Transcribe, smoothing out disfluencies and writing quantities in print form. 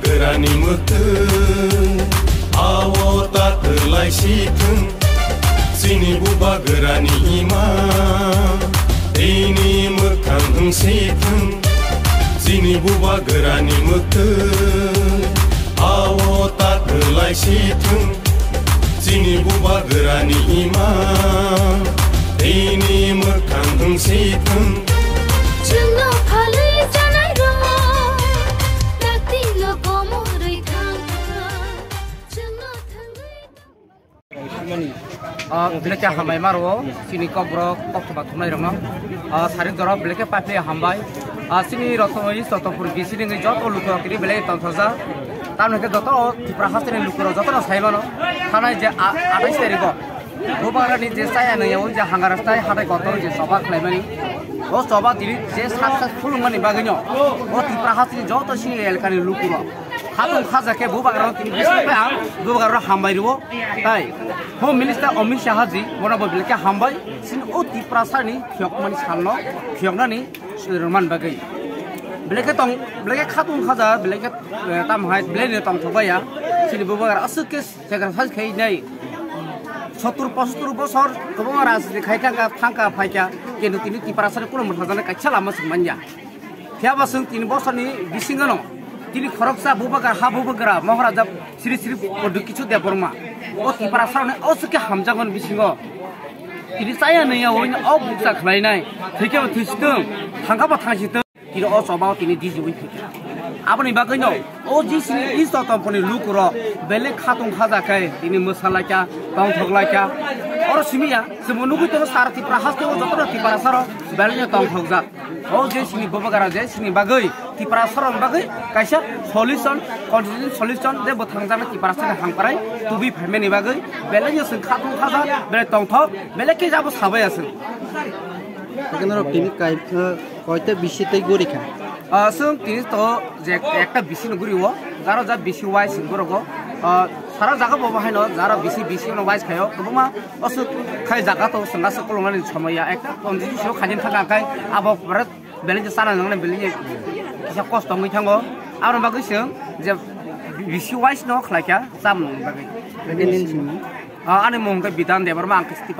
गोरानि मोथोन आwo तातोलाय सिथों सिनि बुबा गोरानि इमा एनि मोखां ओंसेथों सिनि बुबा गोरानि मोथोन आwo तातोलाय सिथों सिनि बुबा गोरानि इमा एनि मोखां ओंसेथों Belakang hambai maru, sini kobrok oktober tunai rumah. Sari jorok belakang pakai hambai. Sini rotoi sotopur gisi dengan jatuh luka kiri belakang tontosa. Tahu nak jatuh di perahas ini luka jatuh nasi mana? Karena je ada istri ko. Bukan ni je saya ni yang je hanggar saya ada kotor je sobat lemari. Oh sobat ini je satu full mani bagainya. Oh di perahas ini jatuh sini elkan luka. Hatun khaza ke bukan orang tinggi besar, bukan orang hambai ruo. Tay, Home Minister Amit Shah ji, mana boleh ke hambai, sini oti perasa ni, kiok mani sanno, kiokna ni, Roman bagai. Belakang tong, belakang hatun khaza, belakang tamhai, belakang tong thobaya, sini bukan asal kes, jangan hal kaya ni. 70-75 bosor, kemudian rasa kaya tangka payah, kini ti perasa ni kulo mutazana kacau lama semuanya. Tiap asal ini bosor ni bisingano. Tini korupsa bubagar ha bubagar maharaja siri produk kicu dia berma. Oh ti perasaan ni oh suka hamjangan bisingo. Tini saya ni ya orang oh buksa kelai nai. Tiga betul situng, tangkap batang situng. Tini oh sobao tini di jual tiga. Apa ni bagainya? Oh jis ni isto company lukuro. Belek khatung khaza kai. Tini masalah kya, tang thoglai kya. Orang sini ya, semua nunggu tu syarat ti perahas tu jatuh ti perasaan belnya tang thogza. Oh jis ni bubagar jis ni bagai. Ti perasaan bagai. Kaisa solution, contingency solution, deh botang jangan ti perasaan hangparai. Tu bi family bagai. Belnya sen khatung khaza, belak tang thog, belak ke jabo sabai asen. Kenapa ini kau itu bisi tu gurih kan? Sen ini tu je ekta bisi nuguri wo, zara jab bisi wise nuguro go. Sarah jaga bawa hai no, zara bisi no wise kayo. Tapi mah asu kaya jaga tu sengaja sekolongan ini cuma ya ekta. Contingency show kajian thang kai, abang berat belnya sana jangan belnya kisah kos tonggi thanggo. Orang bagus yang je bisi wise no kelakya sam bagai. Ane mungkin bidan deh, bermak angkis ti